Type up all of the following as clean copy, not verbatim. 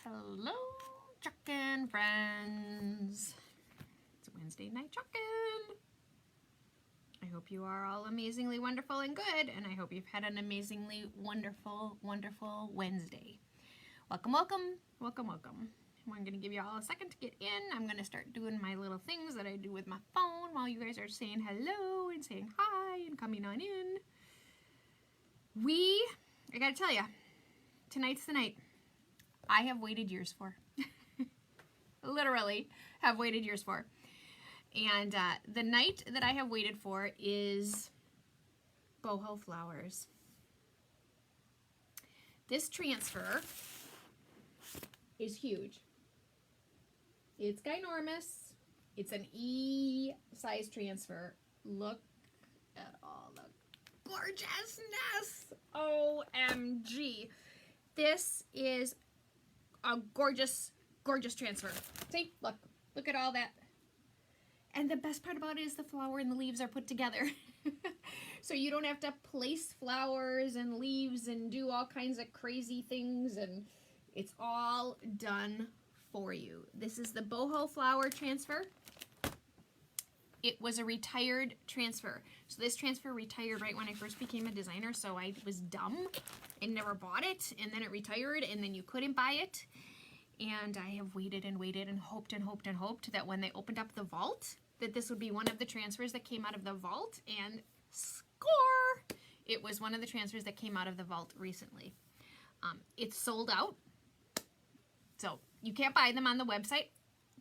Hello, Chuckin' friends. It's Wednesday night Chuckin'. I hope you are all amazingly wonderful and good, and I hope you've had an amazingly wonderful, wonderful Wednesday. Welcome, welcome, welcome, welcome. I'm going to give you all a second to get in. I'm going to start doing my little things that I do with my phone while you guys are saying hello and saying hi and coming on in. I got to tell you, tonight's the night I have waited years for. Literally have waited years for. And the night that I have waited for is boho flowers. This transfer is huge. It's ginormous. It's an E size transfer. Look at all the gorgeousness. OMG. This is a gorgeous, gorgeous transfer. See, look at all that. And the best part about it is the flower and the leaves are put together. So you don't have to place flowers and leaves and do all kinds of crazy things, and it's all done for you. This is the boho flower transfer. It was a retired transfer. So this transfer retired right when I first became a designer, so I was dumb and never bought it, and then it retired, and then you couldn't buy it. And I have waited and waited and hoped and hoped and hoped that when they opened up the vault, that this would be one of the transfers that came out of the vault, and score! It was one of the transfers that came out of the vault recently. It's sold out, so you can't buy them on the website,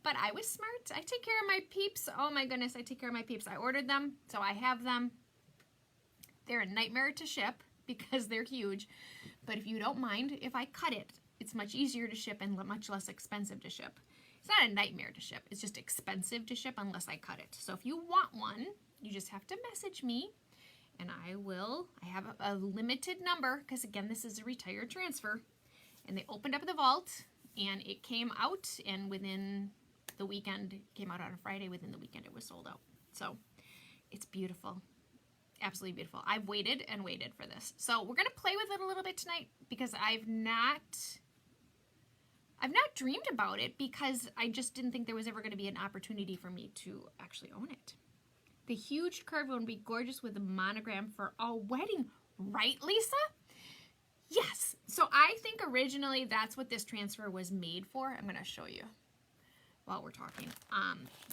but I was smart. I take care of my peeps. Oh my goodness, I take care of my peeps. I ordered them, so I have them. They're a nightmare to ship because they're huge, but if you don't mind, if I cut it, it's much easier to ship and much less expensive to ship. It's not a nightmare to ship. It's just expensive to ship unless I cut it. So if you want one, you just have to message me, and I have a limited number, because again, this is a retired transfer. And they opened up the vault, and it came out, and within the weekend, it came out on a Friday, within the weekend it was sold out. So it's beautiful. Absolutely beautiful. I've waited and waited for this. So we're going to play with it a little bit tonight, because I've not dreamed about it, because I just didn't think there was ever going to be an opportunity for me to actually own it. The huge curve would be gorgeous with a monogram for a wedding, right, Lisa? Yes. So I think originally that's what this transfer was made for. I'm going to show you while we're talking.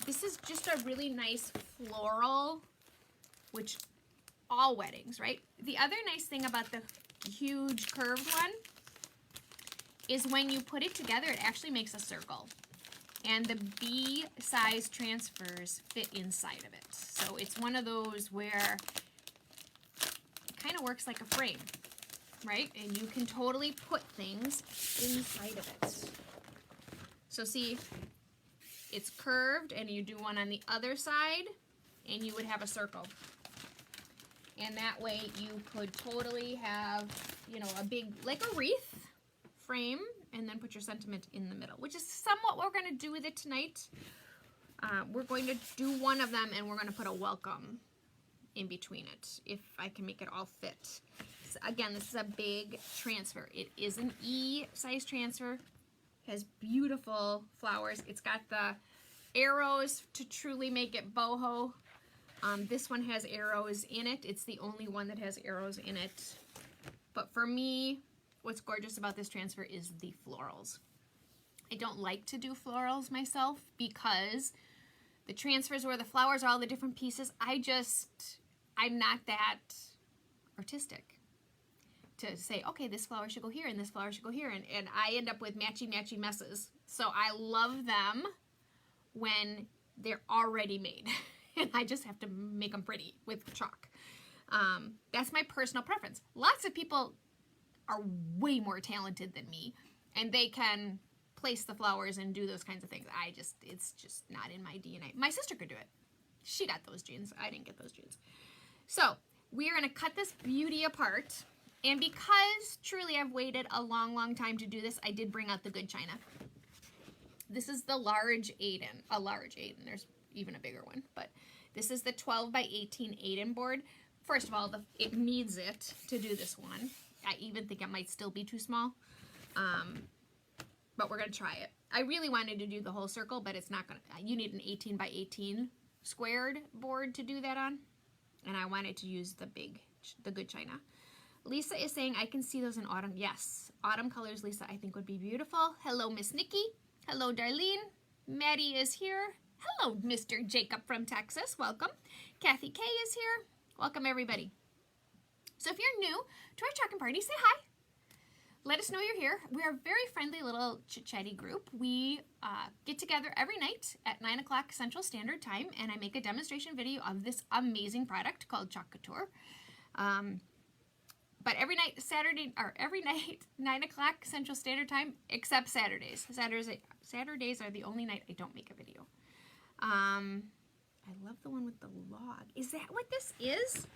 This is just a really nice floral, which all weddings, right? The other nice thing about the huge curved one is when you put it together, it actually makes a circle. And the B size transfers fit inside of it. So it's one of those where it kind of works like a frame, right? And you can totally put things inside of it. So see, it's curved, and you do one on the other side, and you would have a circle. And that way you could totally have, you know, a big, like a wreath frame, and then put your sentiment in the middle, which is somewhat what we're going to do with it tonight. We're going to do one of them, and we're going to put a welcome in between it, if I can make it all fit. So again, this is a big transfer. It is an E size transfer. It has beautiful flowers. It's got the arrows to truly make it boho. This one has arrows in it. It's the only one that has arrows in it. But for me, what's gorgeous about this transfer is the florals. I don't like to do florals myself, because the transfers where the flowers are all the different pieces, I'm not that artistic to say, okay, this flower should go here and this flower should go here, and I end up with matchy messes. So I love them when they're already made. And I just have to make them pretty with chalk. That's my personal preference. Lots of people are way more talented than me, and they can place the flowers and do those kinds of things. It's just not in my DNA. My sister could do it. She got those genes. I didn't get those genes. So we are going to cut this beauty apart, and because truly I've waited a long, long time to do this, I did bring out the good china. This is the large Aiden, there's even a bigger one, but this is the 12 by 18 Aiden board. First of all, it needs it to do this one. I even think it might still be too small. but we're going to try it. I really wanted to do the whole circle, but it's not going to, you need an 18 by 18 squared board to do that on. And I wanted to use the good china. Lisa is saying, I can see those in autumn. Yes, autumn colors, Lisa, I think would be beautiful. Hello, Miss Nikki. Hello, Darlene. Maddie is here. Hello, Mr. Jacob from Texas. Welcome. Kathy K is here. Welcome, everybody. So if you're new to our Chalk and Party, say hi. Let us know you're here. We're a very friendly little chit-chatty group. We get together every night at 9 o'clock Central Standard Time, and I make a demonstration video of this amazing product called Chalk Couture. But every night, every night, 9 o'clock Central Standard Time, except Saturdays. Saturdays are the only night I don't make a video. I love the one with the log. Is that what this is?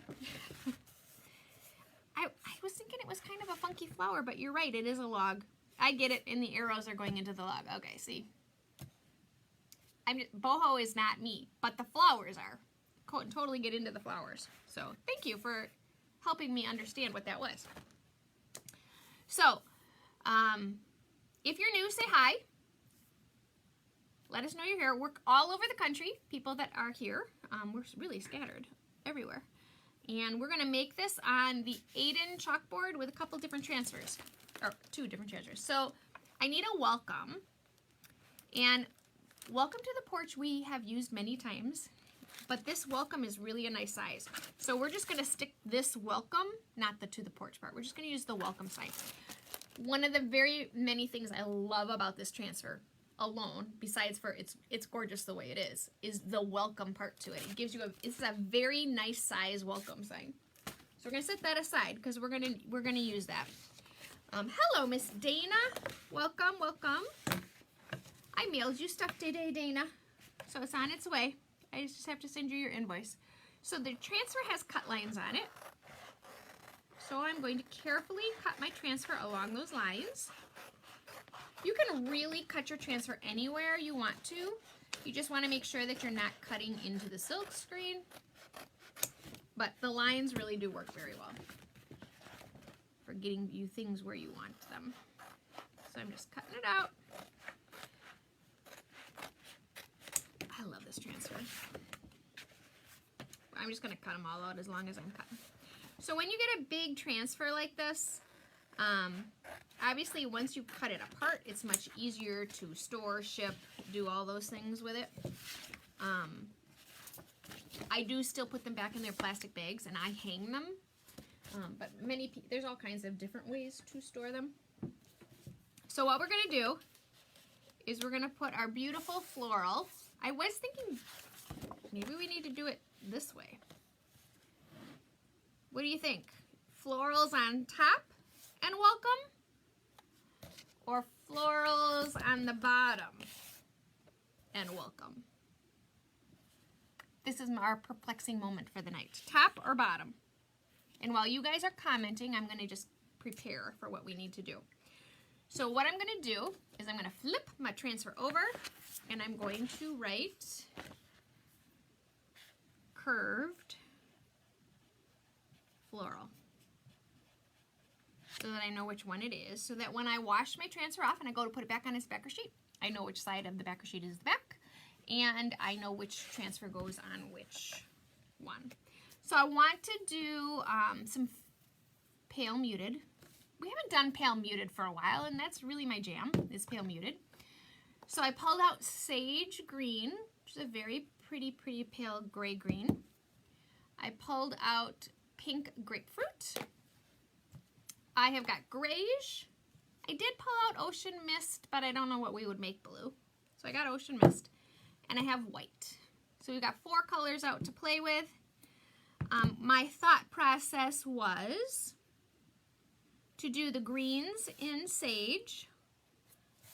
I was thinking it was kind of a funky flower, but you're right, it is a log. I get it, and the arrows are going into the log. Okay, see. Boho is not me, but the flowers are. Totally get into the flowers. So thank you for helping me understand what that was. So, if you're new, say hi. Let us know you're here. We're all over the country, people that are here. We're really scattered everywhere. And we're going to make this on the Aiden chalkboard with a couple different transfers, or 2 different transfers. So I need a welcome. And welcome to the porch we have used many times, but this welcome is really a nice size. So we're just going to stick this welcome, not the to the porch part. We're just going to use the welcome sign. One of the very many things I love about this transfer alone, besides for it's gorgeous the way it is the welcome part to it. It gives you it's a very nice size welcome sign. So we're gonna set that aside because we're gonna use that. Hello, Miss Dana. Welcome, welcome. I mailed you stuff today, Dana. So it's on its way. I just have to send you your invoice. So the transfer has cut lines on it. So I'm going to carefully cut my transfer along those lines. You can really cut your transfer anywhere you want to. You just want to make sure that you're not cutting into the silk screen. But the lines really do work very well for getting you things where you want them. So I'm just cutting it out. I love this transfer. I'm just going to cut them all out as long as I'm cutting. So when you get a big transfer like this, obviously once you cut it apart, it's much easier to store, ship, do all those things with it. I do still put them back in their plastic bags and I hang them, but there's all kinds of different ways to store them. So what we're going to do is we're going to put our beautiful floral. I was thinking maybe we need to do it this way. What do you think? Florals on top and welcome, or florals on the bottom and welcome? This is our perplexing moment for the night. Top or bottom? And while you guys are commenting, I'm going to just prepare for what we need to do. So what I'm going to do is I'm going to flip my transfer over and I'm going to write curved floral, so that I know which one it is, so that when I wash my transfer off and I go to put it back on its backer sheet, I know which side of the backer sheet is the back, and I know which transfer goes on which one. So I want to do some pale muted. We haven't done pale muted for a while, and that's really my jam, is pale muted. So I pulled out sage green, which is a very pretty pale gray green. I pulled out pink grapefruit. I have got grayish. I did pull out ocean mist, but I don't know what we would make blue. So I got ocean mist, and I have white. So we've got 4 colors out to play with. My thought process was to do the greens in sage,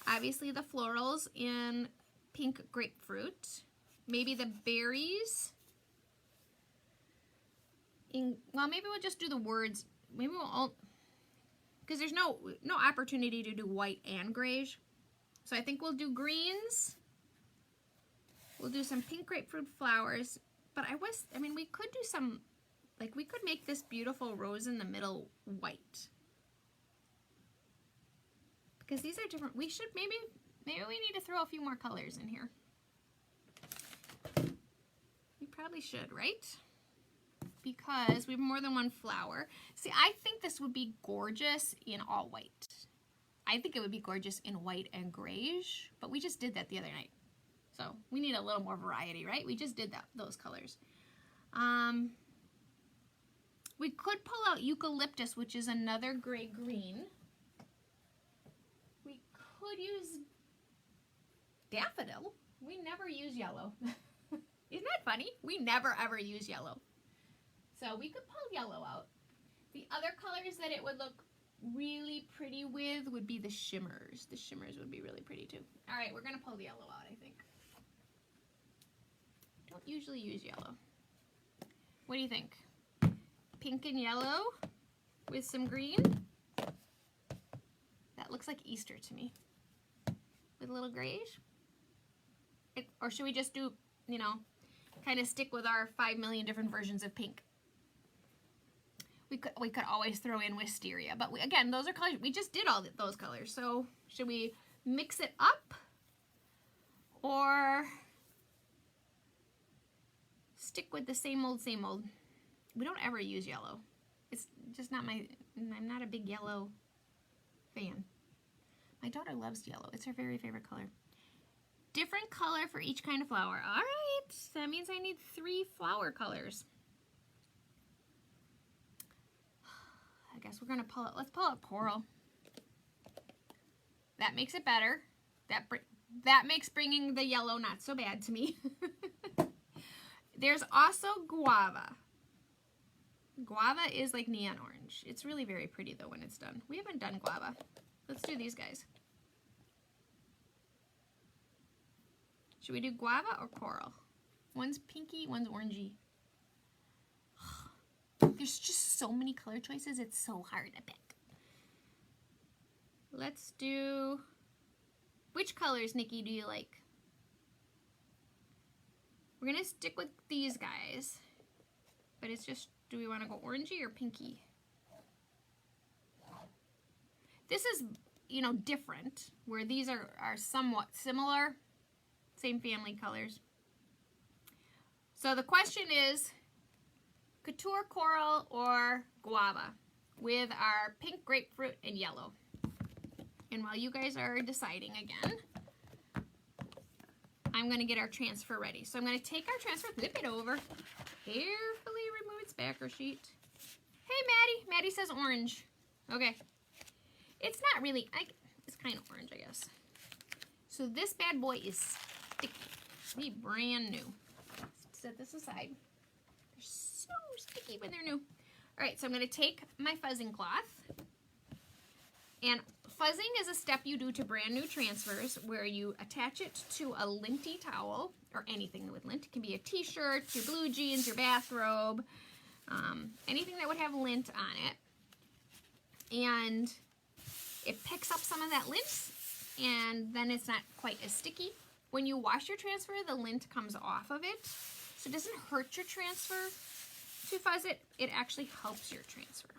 obviously the florals in pink grapefruit, maybe the berries in, well, maybe we'll just do the words, maybe we'll all, because there's no opportunity to do white and grayish. So I think we'll do greens. We'll do some pink grapefruit flowers, but I mean, we could do some, like, we could make this beautiful rose in the middle white, because these are different. We should maybe we need to throw a few more colors in here. We probably should, right? Because we have more than one flower. See, I think this would be gorgeous in all white. I think it would be gorgeous in white and grayish, but we just did that the other night. So we need a little more variety, right? We just did those colors. We could pull out eucalyptus, which is another gray green. We could use daffodil. We never use yellow. Isn't that funny? We never ever use yellow. So we could pull yellow out. The other colors that it would look really pretty with would be the shimmers. The shimmers would be really pretty too. All right, we're gonna pull the yellow out, I think. Don't usually use yellow. What do you think? Pink and yellow with some green? That looks like Easter to me. With a little grayish? Or should we just do, you know, kind of stick with our 5 million different versions of pink? We could always throw in wisteria, but again, those are colors. We just did all those colors. So should we mix it up or stick with the same old, same old? We don't ever use yellow. It's just not I'm not a big yellow fan. My daughter loves yellow. It's her very favorite color. Different color for each kind of flower. All right, that means I need 3 flower colors. I guess we're gonna pull it. Let's pull out coral. That makes it better. That makes bringing the yellow not so bad to me. There's also guava. Guava is like neon orange. It's really very pretty though when it's done. We haven't done guava. Let's do these guys. Should we do guava or coral? One's pinky, one's orangey. There's just so many color choices, it's so hard to pick. Let's do, which colors, Nikki, do you like? We're gonna stick with these guys, but it's just, do we wanna go orangey or pinky? This is, you know, different, where these are somewhat similar, same family colors. So the question is, Couture coral or guava with our pink, grapefruit, and yellow. And while you guys are deciding again, I'm going to get our transfer ready. So I'm going to take our transfer, flip it over, carefully remove its backer sheet. Hey, Maddie. Maddie says orange. Okay. It's not really, it's kind of orange, I guess. So this bad boy is sticky. Be brand new. Set this aside. So sticky when they're new. All right, so I'm going to take my fuzzing cloth, and fuzzing is a step you do to brand new transfers where you attach it to a linty towel or anything with lint. It can be a t-shirt, your blue jeans, your bathrobe, anything that would have lint on it, and it picks up some of that lint, and then it's not quite as sticky. When you wash your transfer, the lint comes off of it, so it doesn't hurt your transfer to fuzz it. It actually helps your transfer.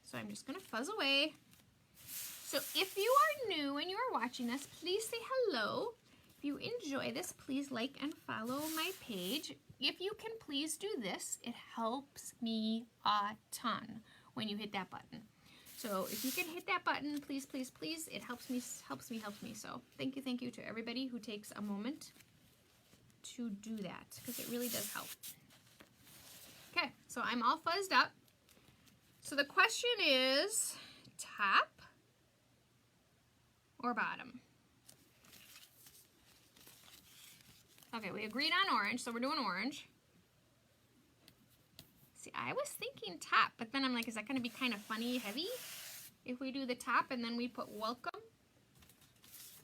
So I'm just going to fuzz away. So if you are new and you are watching this, please say hello. If you enjoy this, please like and follow my page. If you can please do this, it helps me a ton when you hit that button. So if you can hit that button, please, please, please, it helps me. So thank you to everybody who takes a moment to do that, because it really does help. Okay, so I'm all fuzzed up. So the question is top or bottom? Okay, we agreed on orange, so we're doing orange. See, I was thinking top, but then I'm like, is that going to be kind of funny, heavy? If we do the top and then we put welcome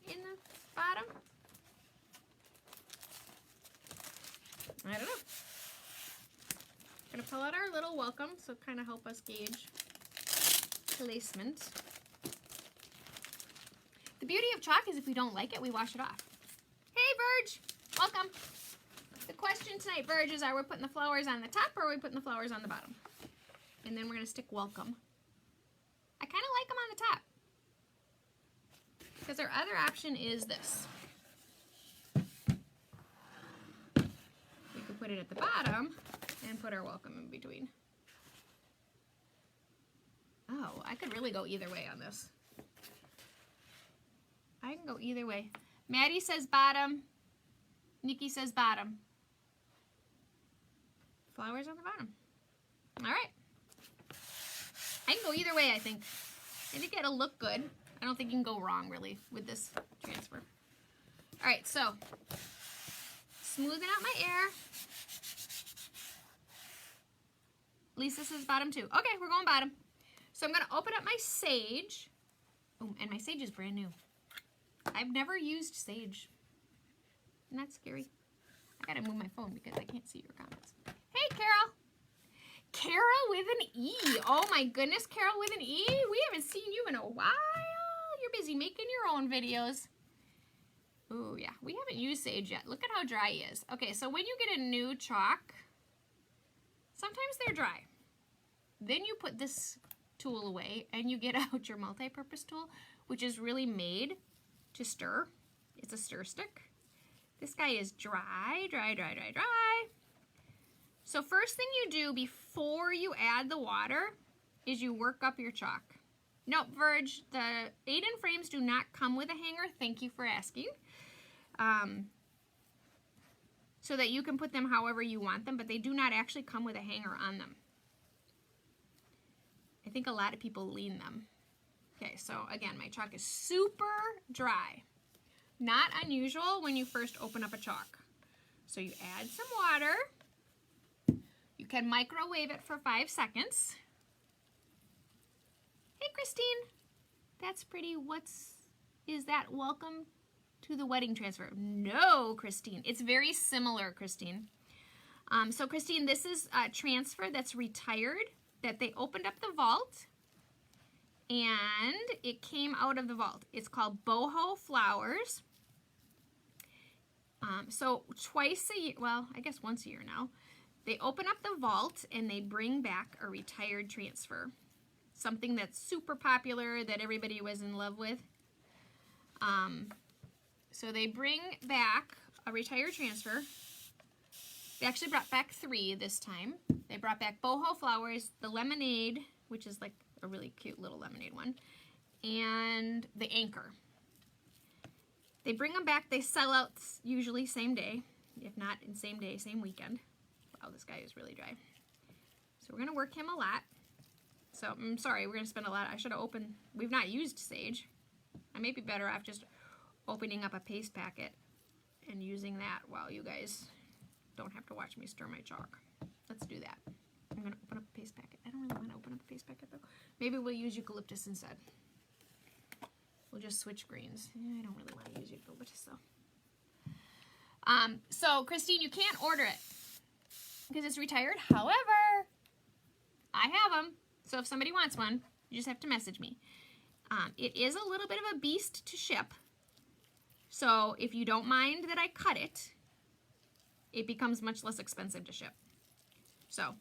in the bottom? I don't know. Gonna pull out our little welcome, so kind of help us gauge placement. The beauty of chalk is if we don't like it, we wash it off. Hey, Verge, welcome. The question tonight, Verge, is are we putting the flowers on the top or are we putting the flowers on the bottom? And then we're gonna stick welcome. I kind of like them on the top. their other option is this. We could put it at the bottom and put our welcome in between. Oh, I could really go either way on this. I can go either way. Maddie says bottom. Nikki says bottom. Flowers on the bottom. All right. I can go either way, I think. I think it'll look good. I don't think you can go wrong, really, with this transfer. All right, so smoothing out my air. Lisa says bottom too. Okay, we're going bottom. So I'm going to open up my sage. Oh, and my sage is brand new. I've never used sage. Isn't that scary? I got to move my phone because I can't see your comments. Hey, Carol. Carol with an E. Oh my goodness, Carol with an E. We haven't seen you in a while. You're busy making your own videos. Oh yeah, we haven't used sage yet. Look at how dry he is. Okay, so when you get a new chalk, sometimes they're dry. Then you put this tool away and you get out your multi-purpose tool, which is really made to stir. It's a stir stick. This guy is dry, dry, dry, dry, dry. So first thing you do before you add the water is you work up your chalk. Nope, Verge, the 8-in frames do not come with a hanger. Thank you for asking. So that you can put them however you want them, but they do not actually come with a hanger on them. I think a lot of people lean them. Okay, so again, my chalk is super dry. Not unusual when you first open up a chalk. So you add some water. You can microwave it for 5 seconds. Hey, Christine. That's pretty. Is that welcome to the wedding transfer? No, Christine. It's very similar, Christine. So, Christine, this is a transfer that's retired, that they opened up the vault, and it came out of the vault. It's called boho flowers. So twice a year, well, I guess once a year now, they open up the vault and they bring back a retired transfer. Something that's super popular that everybody was in love with. So they bring back a retired transfer. They actually brought back 3 this time. They brought back boho flowers, the lemonade, which is like a really cute little lemonade one, and the anchor. They bring them back. They sell out usually same day, if not in same day, same weekend. Wow, this guy is really dry. So we're going to work him a lot. So I'm sorry, we're going to spend a lot. I should have opened. We've not used sage. I may be better off just opening up a paste packet and using that while you guys don't have to watch me stir my chalk. Let's do that. I'm going to open up a paste packet. I don't really want to open up a paste packet though. Maybe we'll use eucalyptus instead. We'll just switch greens. I don't really want to use eucalyptus though. So Christine, you can't order it because it's retired. However, I have them. So if somebody wants one, you just have to message me. It is a little bit of a beast to ship. So if you don't mind that I cut it, it becomes much less expensive to ship. So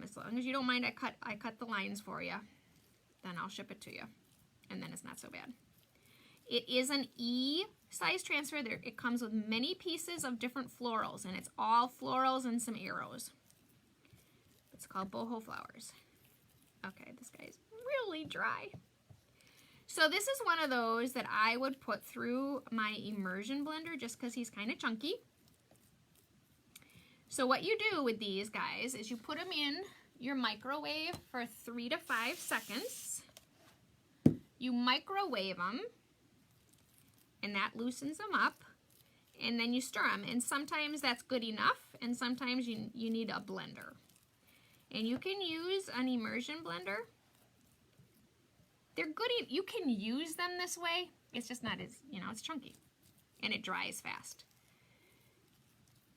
as long as you don't mind I cut the lines for you, then I'll ship it to you. And then it's not so bad. It is an E size transfer. It comes with many pieces of different florals, and it's all florals and some arrows. It's called boho flowers. Okay, this guy's really dry. So this is one of those that I would put through my immersion blender just because he's kind of chunky. So what you do with these guys is you put them in your microwave for 3 to 5 seconds. You microwave them, and that loosens them up, and then you stir them. And sometimes that's good enough, and sometimes you need a blender. And you can use an immersion blender. They're good. You can use them this way. It's just not as, it's chunky, and it dries fast.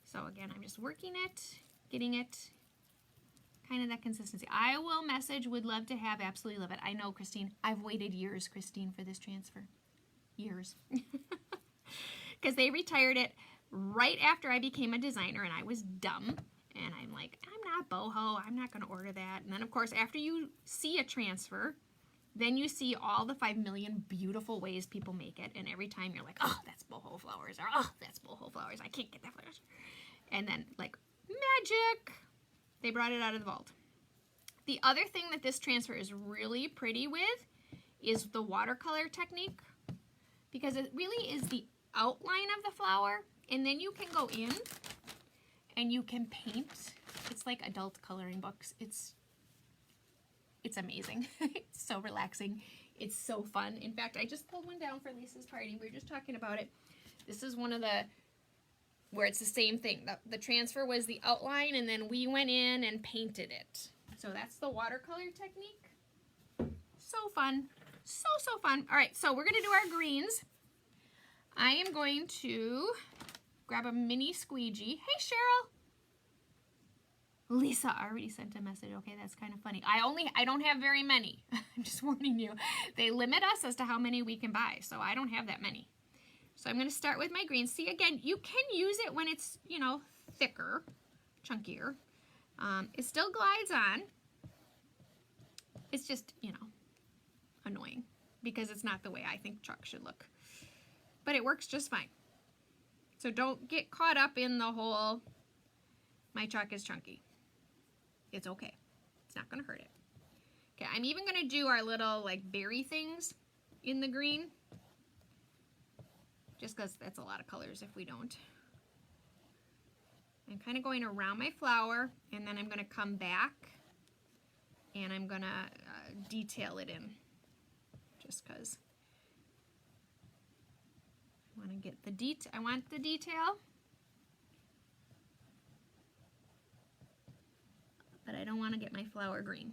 So again, I'm just working it, getting it kind of that consistency. I will message, would love to have, absolutely love it. I know, Christine. I've waited years, Christine, for this transfer. Years. Because they retired it right after I became a designer, and I was dumb. And I'm like, I'm not boho. I'm not going to order that. And then, of course, after you see a transfer, then you see all the 5 million beautiful ways people make it, and every time you're like, oh, that's boho flowers, or oh, that's boho flowers, I can't get that flowers. And then, like, magic, they brought it out of the vault. The other thing that this transfer is really pretty with is the watercolor technique, because it really is the outline of the flower, and then you can go in and you can paint. It's like adult coloring books. It's amazing. It's so relaxing. It's so fun. In fact, I just pulled one down for Lisa's party. We were just talking about it. This is one of the, where it's the same thing. The transfer was the outline, and then we went in and painted it. So that's the watercolor technique. So fun. So, so fun. All right, so we're going to do our greens. I am going to grab a mini squeegee. Hey, Cheryl. Lisa already sent a message. Okay, that's kind of funny. I don't have very many. I'm just warning you. They limit us as to how many we can buy, so I don't have that many. So I'm going to start with my greens. See, again, you can use it when it's, you know, thicker, chunkier. It still glides on. It's just, you know, annoying because it's not the way I think chalk should look. But it works just fine. So don't get caught up in the whole, my chalk is chunky. It's okay. It's not going to hurt it. Okay, I'm even going to do our little like berry things in the green. Just because that's a lot of colors if we don't. I'm kind of going around my flower, and then I'm going to come back and I'm going to detail it in. Just because I want to get the I want the detail. But I don't want to get my flower green.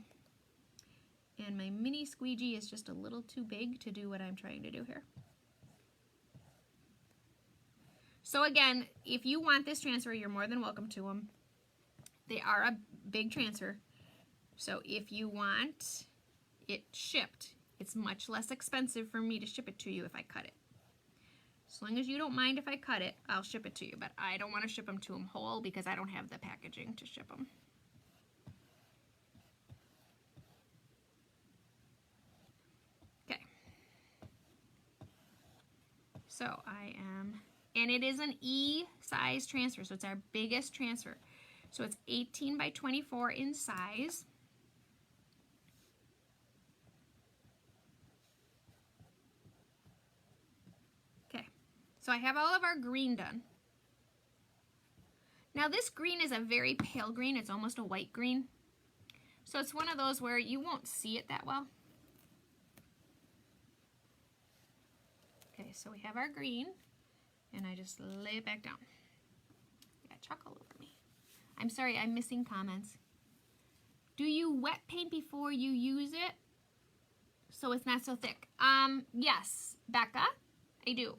And my mini squeegee is just a little too big to do what I'm trying to do here. So again, if you want this transfer, you're more than welcome to them. They are a big transfer. So if you want it shipped, it's much less expensive for me to ship it to you if I cut it. As long as you don't mind if I cut it, I'll ship it to you. But I don't want to ship them to them whole because I don't have the packaging to ship them. So I am, and it is an E size transfer, so it's our biggest transfer. So it's 18 by 24 in size. Okay, so I have all of our green done. Now this green is a very pale green, it's almost a white green. So it's one of those where you won't see it that well. Okay, so we have our green, and I just lay it back down. I got chalk all over me. I'm sorry, I'm missing comments. Do you wet paint before you use it so it's not so thick? Yes, Becca, I do.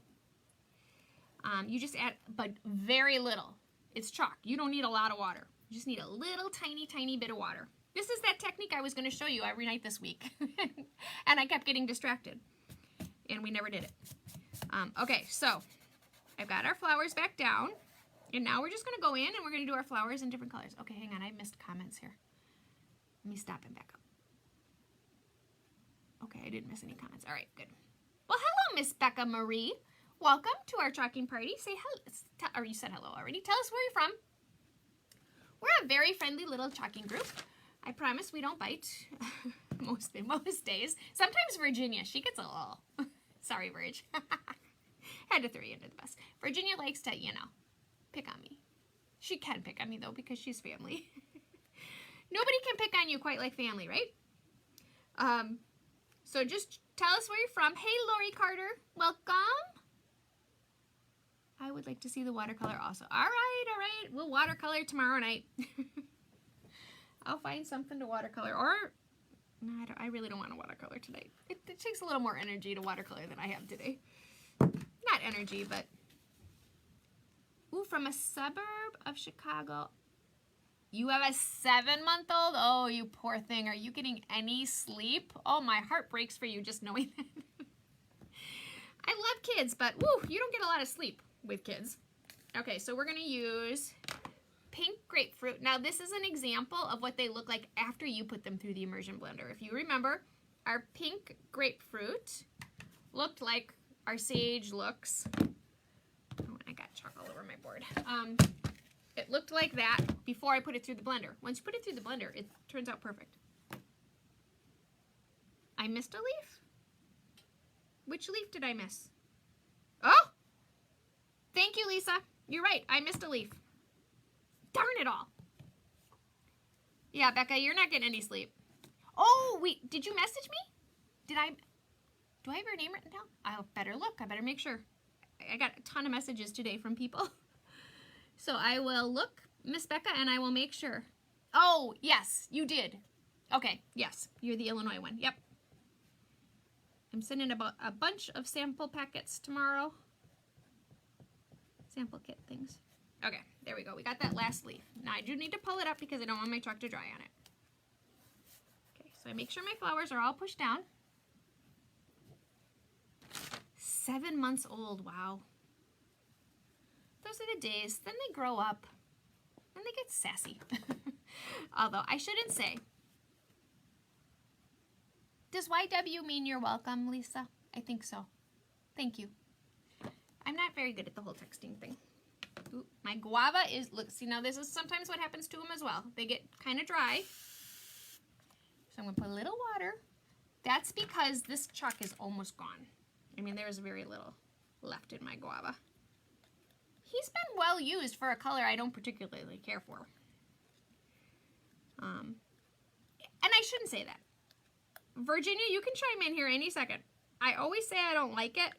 You just add, but very little. It's chalk. You don't need a lot of water. You just need a little tiny, tiny bit of water. This is that technique I was going to show you every night this week. And I kept getting distracted, and we never did it. Okay, so I've got our flowers back down, and now we're just going to go in and we're going to do our flowers in different colors. Okay, hang on, I missed comments here. Let me stop and back up. Okay, I didn't miss any comments. All right, good. Well, hello, Miss Becca Marie. Welcome to our chalking party. Say hello, or you said hello already. Tell us where you're from. We're a very friendly little chalking group. I promise we don't bite most days. Sometimes Virginia, she gets a little... Sorry, Virg. Had to throw you under the bus. Virginia likes to, you know, pick on me. She can pick on me, though, because she's family. Nobody can pick on you quite like family, right? So just tell us where you're from. Hey, Lori Carter. Welcome. I would like to see the watercolor also. All right. We'll watercolor tomorrow night. I'll find something to watercolor. Or... no, I really don't want to watercolor tonight. It takes a little more energy to watercolor than I have today. Not energy, but... ooh, from a suburb of Chicago. You have a 7-month-old? Oh, you poor thing. Are you getting any sleep? Oh, my heart breaks for you just knowing that. I love kids, but woo, you don't get a lot of sleep with kids. Okay, so we're going to use... pink grapefruit. Now this is an example of what they look like after you put them through the immersion blender. If you remember, our pink grapefruit looked like our sage looks. Oh, I got chalk all over my board. It looked like that before I put it through the blender. Once you put it through the blender, it turns out perfect. I missed a leaf? Which leaf did I miss? Oh! Thank you, Lisa. You're right. I missed a leaf. Darn it all. Yeah, Becca, you're not getting any sleep. Oh, wait. Did you message me? Do I have your name written down? I better look. I better make sure. I got a ton of messages today from people. So I will look, Miss Becca, and I will make sure. Oh, yes, you did. Okay, yes, you're the Illinois one. Yep. I'm sending about a bunch of sample packets tomorrow. Sample kit things. Okay, there we go. We got that last leaf. Now I do need to pull it up because I don't want my chalk to dry on it. Okay, so I make sure my flowers are all pushed down. 7 months old, wow. Those are the days. Then they grow up and they get sassy. Although I shouldn't say. Does YW mean you're welcome, Lisa? I think so. Thank you. I'm not very good at the whole texting thing. Ooh, my guava is, look, see now this is sometimes what happens to them as well. They get kind of dry. So I'm going to put a little water. That's because this chalk is almost gone. I mean, there's very little left in my guava. He's been well used for a color I don't particularly care for. And I shouldn't say that. Virginia, you can chime in here any second. I always say I don't like it,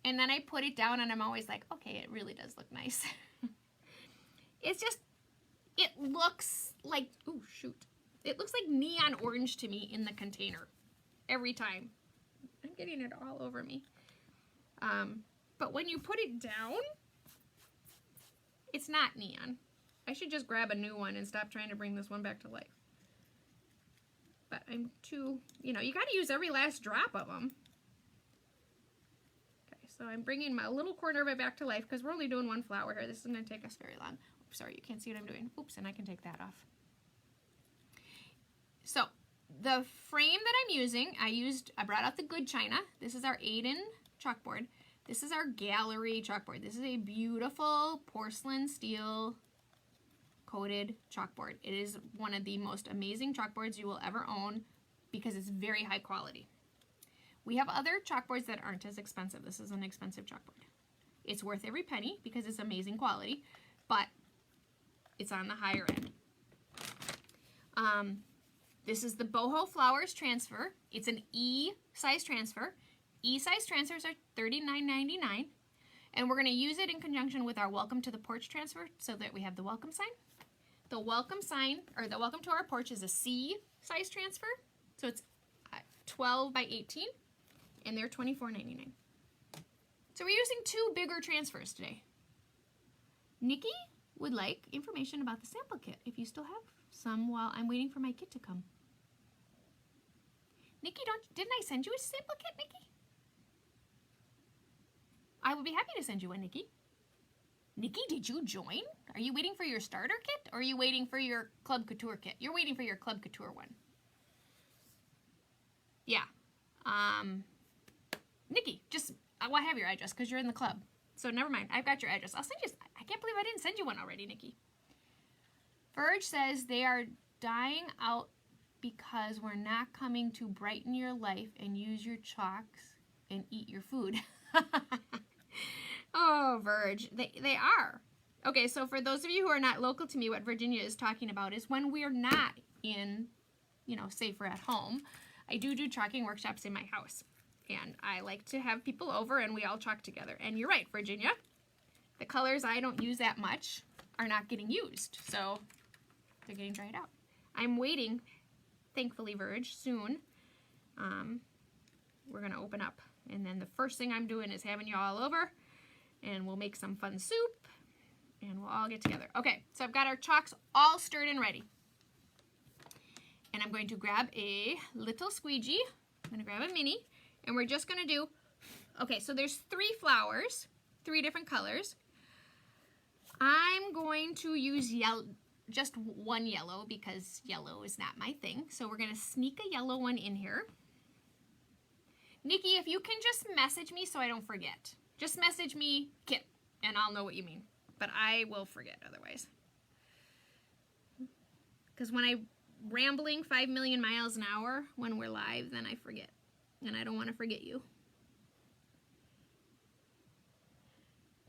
and then I put it down and I'm always like, okay, it really does look nice. It's just, it looks like, ooh, shoot. It looks like neon orange to me in the container every time. I'm getting it all over me. But when you put it down, it's not neon. I should just grab a new one and stop trying to bring this one back to life. But I'm too, you know, you got to use every last drop of them. Okay, so I'm bringing my little corner of it back to life because we're only doing one flower here. This isn't going to take us very long. Oops, sorry, you can't see what I'm doing. Oops, and I can take that off. So the frame that I'm using, I brought out the good china. This is our Aiden chalkboard. This is our gallery chalkboard. This is a beautiful porcelain steel coated chalkboard. It is one of the most amazing chalkboards you will ever own because it's very high quality. We have other chalkboards that aren't as expensive. This is an expensive chalkboard. It's worth every penny because it's amazing quality, but it's on the higher end. This is the Boho Flowers Transfer. It's an E-size transfer. E-size transfers are $39.99, and we're going to use it in conjunction with our Welcome to the Porch transfer so that we have the welcome sign. The welcome sign, or the Welcome to Our Porch, is a C-size transfer, so it's 12 by 18, and they're $24.99. So we're using two bigger transfers today. Nikki would like information about the sample kit, if you still have some while I'm waiting for my kit to come. Nikki, didn't I send you a sample kit, Nikki? I would be happy to send you one, Nikki. Nikki, did you join? Are you waiting for your starter kit or are you waiting for your Club Couture kit? You're waiting for your Club Couture one. Yeah. Nikki, just, I have your address because you're in the club. So never mind, I've got your address. I'll send you, I can't believe I didn't send you one already, Nikki. Verge says they are dying out because we're not coming to brighten your life and use your chalks and eat your food. Oh, Verge, they are. Okay, so for those of you who are not local to me, what Virginia is talking about is when we're not in, you know, say we're at home, I do chalking workshops in my house. And I like to have people over and we all chalk together. And you're right, Virginia. The colors I don't use that much are not getting used. So they're getting dried out. I'm waiting, thankfully, Verge, soon. We're going to open up. And then the first thing I'm doing is having you all over. And we'll make some fun soup. And we'll all get together. Okay, so I've got our chalks all stirred and ready. And I'm going to grab a little squeegee. I'm going to grab a mini. And we're just going to do, okay, so there's 3 flowers, 3 different colors. I'm going to use yellow, just one yellow because yellow is not my thing. So we're going to sneak a yellow one in here. Nikki, if you can just message me so I don't forget. Just message me, Kit, and I'll know what you mean. But I will forget otherwise. Because when I'm rambling 5 million miles an hour when we're live, then I forget. And I don't want to forget you.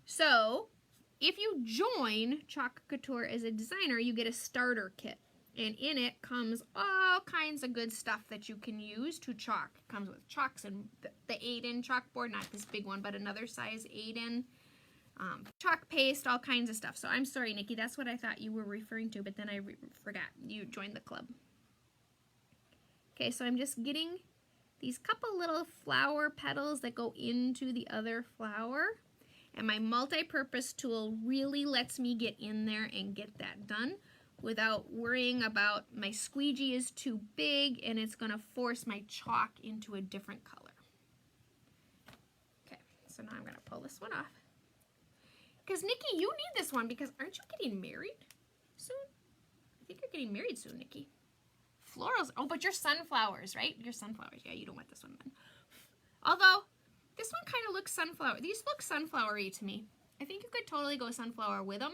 So, if you join Chalk Couture as a designer, you get a starter kit. And in it comes all kinds of good stuff that you can use to chalk. It comes with chalks and the 8-in chalkboard, not this big one, but another size 8-in. Chalk paste, all kinds of stuff. So I'm sorry, Nikki, that's what I thought you were referring to, but then I forgot. You joined the club. Okay, so I'm just getting these couple little flower petals that go into the other flower. And my multi-purpose tool really lets me get in there and get that done without worrying about my squeegee is too big and it's going to force my chalk into a different color. Okay, so now I'm going to pull this one off. Because, Nikki, you need this one because aren't you getting married soon? I think you're getting married soon, Nikki. Florals. Oh, but you're sunflowers, right? You're sunflowers. Yeah, you don't want this one then. Although, this one kind of looks sunflower. These look sunflowery to me. I think you could totally go sunflower with them.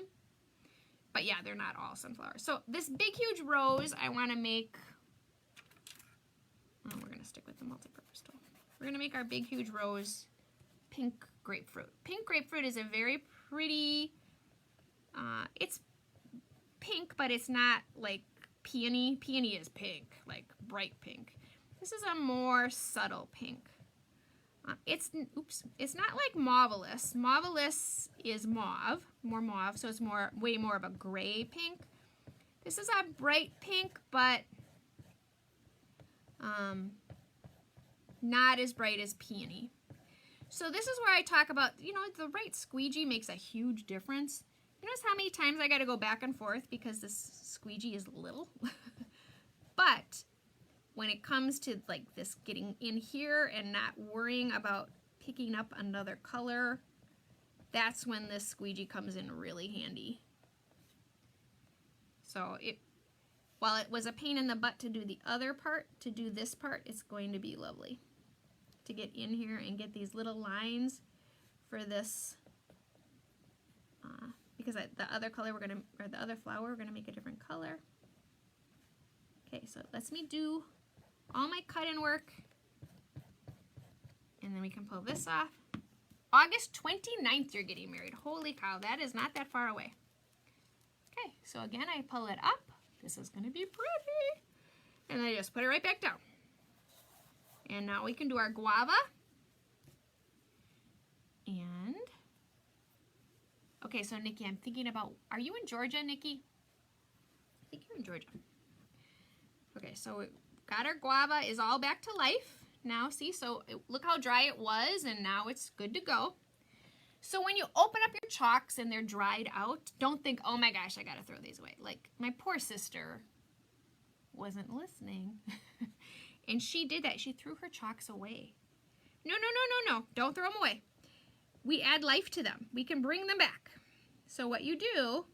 But yeah, they're not all sunflowers. So this big, huge rose, I want to make... Oh, we're going to stick with the multi-purpose tool. We're going to make our big, huge rose pink grapefruit. Pink grapefruit is a very pretty... it's pink, but it's not like peony. Peony is pink, like bright pink. This is a more subtle pink. It's not like mauvelous. Mauvelous is mauve, more mauve, so it's way more of a gray pink. This is a bright pink, but not as bright as peony. So this is where I talk about, you know, the right squeegee makes a huge difference. You notice how many times I got to go back and forth because this squeegee is little? But when it comes to like this getting in here and not worrying about picking up another color, that's when this squeegee comes in really handy. So while it was a pain in the butt to do the other part, to do this part, it's going to be lovely. To get in here and get these little lines for this, because the other color the other flower, we're gonna make a different color. Okay, so it lets me do all my cut-in work, and then we can pull this off. August 29th, you're getting married. Holy cow, that is not that far away. Okay, so again, I pull it up. This is gonna be pretty. And I just put it right back down. And now we can do our guava. And, okay, so Nikki, I'm thinking about, are you in Georgia, Nikki? I think you're in Georgia. Okay, so got our guava is all back to life now. See, so look how dry it was, and now it's good to go. So when you open up your chalks and they're dried out, don't think, oh my gosh, I gotta throw these away. Like my poor sister wasn't listening. And she did that. She threw her chalks away. No, no, no, no, no. Don't throw them away. We add life to them. We can bring them back. So what you do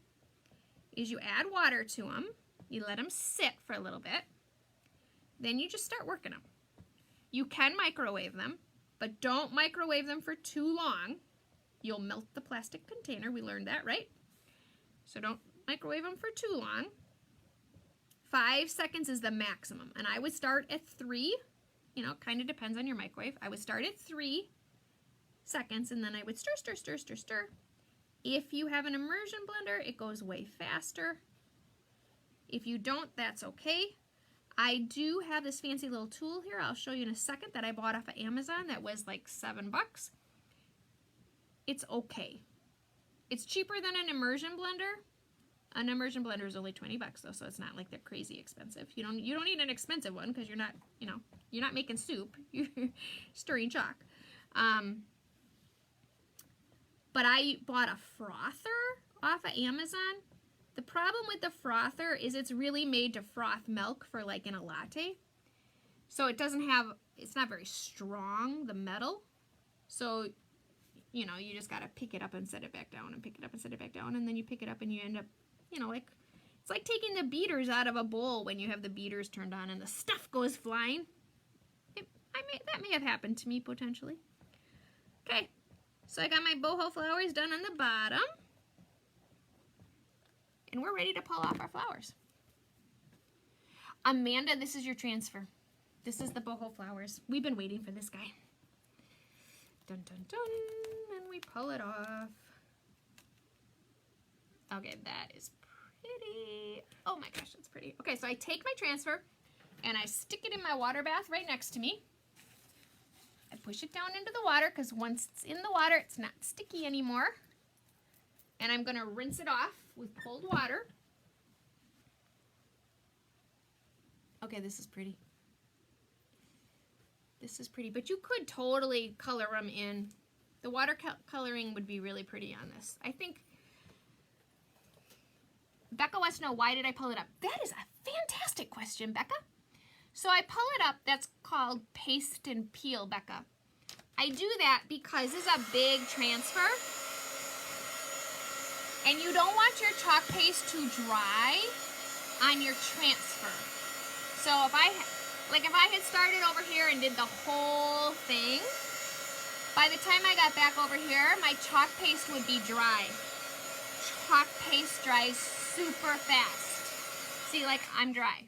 is you add water to them. You let them sit for a little bit. Then you just start working them. You can microwave them, but don't microwave them for too long. You'll melt the plastic container. We learned that, right? So don't microwave them for too long. 5 seconds is the maximum. And I would start at 3. You know, kind of depends on your microwave. I would start at 3 seconds, and then I would stir, stir, stir, stir, stir. If you have an immersion blender, it goes way faster. If you don't, that's okay. I do have this fancy little tool here. I'll show you in a second that I bought off of Amazon that was like $7. It's okay. It's cheaper than an immersion blender. An immersion blender is only $20 though, so it's not like they're crazy expensive. You don't need an expensive one because you're not, you know, you're not making soup. You're stirring chalk. But I bought a frother off of Amazon. The problem with the frother is it's really made to froth milk for like in a latte. So it doesn't have, it's not very strong, the metal. So, you know, you just got to pick it up and set it back down and pick it up and set it back down. And then you pick it up and you end up, you know, like, it's like taking the beaters out of a bowl when you have the beaters turned on and the stuff goes flying. that may have happened to me potentially. Okay, so I got my boho flowers done on the bottom. And we're ready to pull off our flowers. Amanda, this is your transfer. This is the boho flowers. We've been waiting for this guy. Dun, dun, dun, and we pull it off. Okay, that is pretty. Oh my gosh, that's pretty. Okay, so I take my transfer and I stick it in my water bath right next to me. I push it down into the water because once it's in the water, it's not sticky anymore. And I'm gonna rinse it off with cold water. Okay, this is pretty. This is pretty, but you could totally color them in. The water coloring would be really pretty on this. I think Becca wants to know, why did I pull it up? That is a fantastic question, Becca. So I pull it up. That's called paste and peel, Becca. I do that because it's a big transfer. And you don't want your chalk paste to dry on your transfer. So if I had started over here and did the whole thing, by the time I got back over here, my chalk paste would be dry. Chalk paste dries super fast. See, like I'm dry.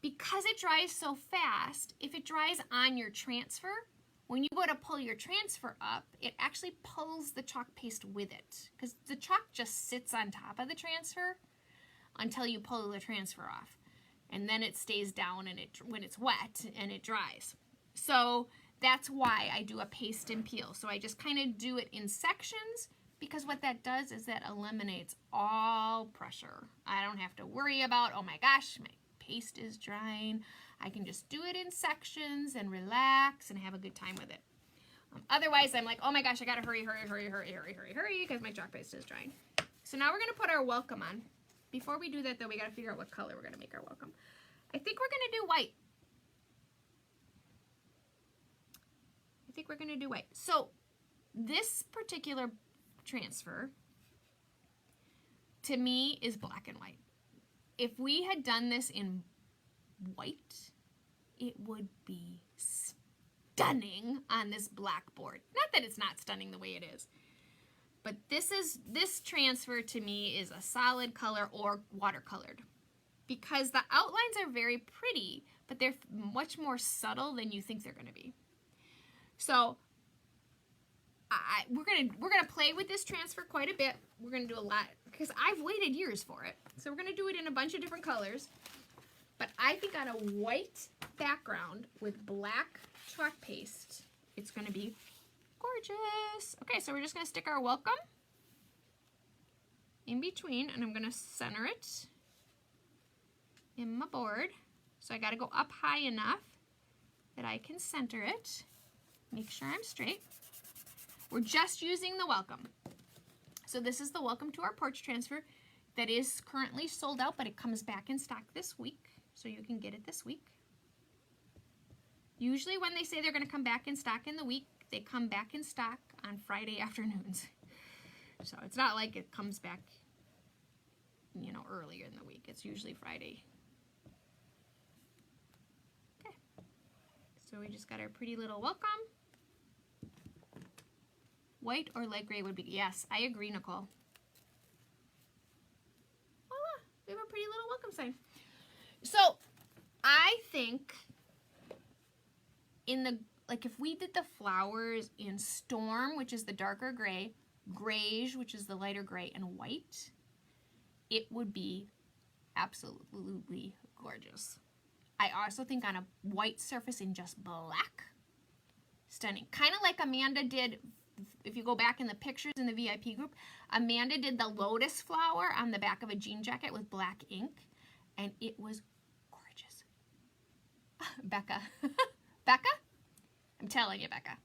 Because it dries so fast, if it dries on your transfer, when you go to pull your transfer up, it actually pulls the chalk paste with it. Because the chalk just sits on top of the transfer until you pull the transfer off. And then it stays down and when it's wet and it dries. So that's why I do a paste and peel. So I just kind of do it in sections, because what that does is that eliminates all pressure. I don't have to worry about, oh my gosh, my paste is drying. I can just do it in sections and relax and have a good time with it. Otherwise, I'm like, oh my gosh, I gotta hurry, because my chalk paste is drying. So now we're gonna put our welcome on. Before we do that though, we gotta figure out what color we're gonna make our welcome. I think we're gonna do white. So this particular transfer, to me, is black and white. If we had done this in white, it would be stunning on this blackboard. Not that it's not stunning the way it is, but this transfer to me is a solid color or watercolored, because the outlines are very pretty, but they're much more subtle than you think they're going to be. So we're gonna play with this transfer quite a bit. We're gonna do a lot because I've waited years for it. So we're gonna do it in a bunch of different colors. But I think on a white background with black chalk paste, it's gonna be gorgeous. Okay, so we're just gonna stick our welcome in between, and I'm gonna center it in my board. So I gotta go up high enough that I can center it. Make sure I'm straight. We're just using the welcome. So this is the welcome to our porch transfer that is currently sold out, but it comes back in stock this week. So you can get it this week. Usually when they say they're gonna come back in stock in the week, they come back in stock on Friday afternoons. So it's not like it comes back, you know, earlier in the week. It's usually Friday. Okay. So we just got our pretty little welcome. White or light gray would be, yes, I agree, Nicole. Voila, we have a pretty little welcome sign. So I think if we did the flowers in Storm, which is the darker gray, Greige, which is the lighter gray, and white, it would be absolutely gorgeous. I also think on a white surface in just black, stunning. Kind of like Amanda did. If you go back in the pictures in the VIP group, Amanda did the lotus flower on the back of a jean jacket with black ink, and it was gorgeous. Becca. Becca? I'm telling you, Becca.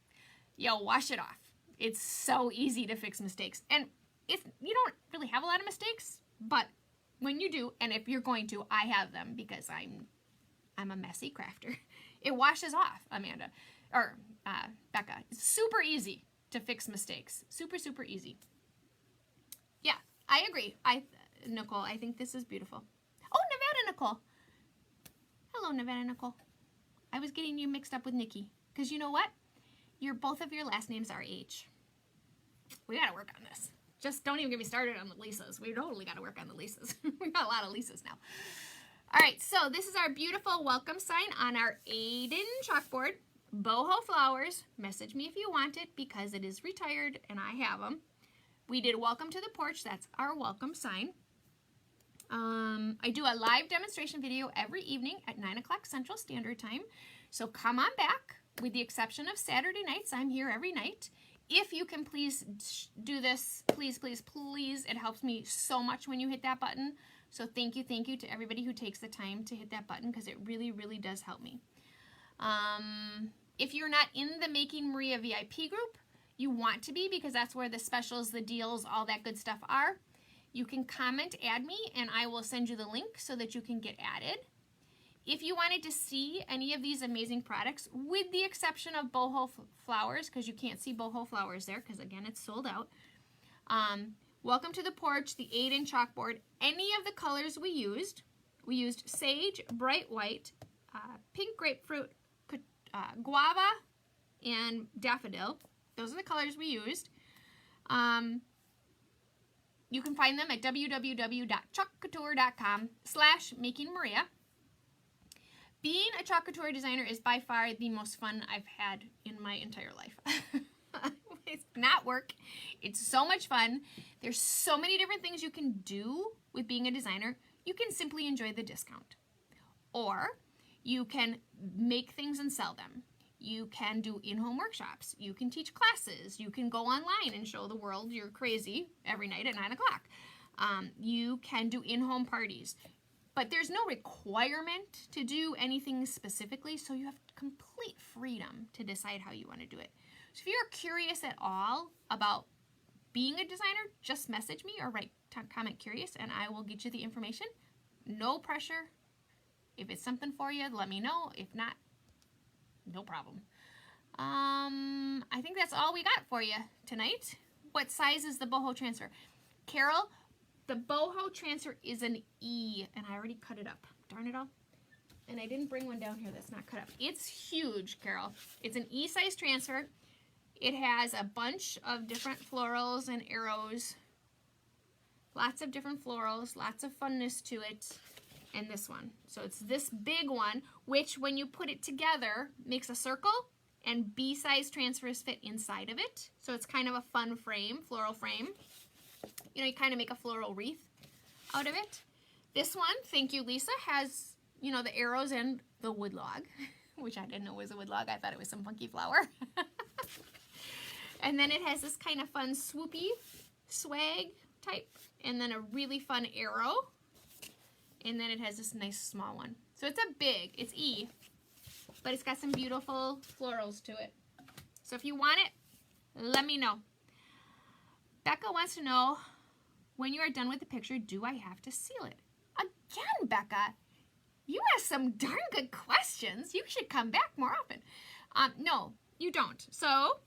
Yo, wash it off. It's so easy to fix mistakes. And if you don't really have a lot of mistakes, but when you do, and if you're going to, I have them because I'm a messy crafter. It washes off, Amanda. Or Becca. It's super easy to fix mistakes. Super, super easy. Yeah, I agree. Nicole, I think this is beautiful. Oh, Nevada Nicole. Hello, Nevada Nicole. I was getting you mixed up with Nikki. Because you know what? Both of your last names are H. We got to work on this. Just don't even get me started on the Lisas. We totally got to work on the Lisas. We got a lot of Lisas now. All right, so this is our beautiful welcome sign on our Aiden chalkboard. Boho flowers. Message me if you want it because it is retired and I have them. We did welcome to the porch. That's our welcome sign. I do a live demonstration video every evening at 9 o'clock Central Standard Time. So come on back. With the exception of Saturday nights, I'm here every night. If you can please do this, please, please, please. It helps me so much when you hit that button. So thank you to everybody who takes the time to hit that button because it really, really does help me. If you're not in the Making Maria VIP group, you want to be because that's where the specials, the deals, all that good stuff are. You can comment, add me, and I will send you the link so that you can get added. If you wanted to see any of these amazing products, with the exception of boho flowers, because you can't see boho flowers there, because again, it's sold out. Welcome to the porch, the Aiden chalkboard. Any of the colors we used sage, bright white, pink grapefruit, guava, and daffodil. Those are the colors we used. You can find them at www.chalkcouture.com/makingmaria. Being a Chalk Couture designer is by far the most fun I've had in my entire life. It's not work. It's so much fun. There's so many different things you can do with being a designer. You can simply enjoy the discount. Or you can make things and sell them. You can do in-home workshops. You can teach classes. You can go online and show the world you're crazy every night at 9 o'clock. You can do in-home parties. But there's no requirement to do anything specifically, so you have complete freedom to decide how you want to do it. So if you're curious at all about being a designer, just message me or comment curious and I will get you the information. No pressure. If it's something for you, let me know. If not, no problem. I think that's all we got for you tonight. What size is the boho transfer? Carol, the boho transfer is an E, and I already cut it up. Darn it all. And I didn't bring one down here that's not cut up. It's huge, Carol. It's an E size transfer. It has a bunch of different florals and arrows. Lots of different florals, lots of funness to it. And this one. So it's this big one, which when you put it together, makes a circle, and B-size transfers fit inside of it. So it's kind of a fun frame, floral frame. You know, you kind of make a floral wreath out of it. This one, thank you, Lisa, has, you know, the arrows and the wood log, which I didn't know was a wood log. I thought it was some funky flower. And then it has this kind of fun swoopy swag type, and then a really fun arrow. And then it has this nice small one. So it's it's E, but it's got some beautiful florals to it. So if you want it, let me know. Becca wants to know, when you are done with the picture, do I have to seal it? Again, Becca, you ask some darn good questions. You should come back more often. No, you don't. So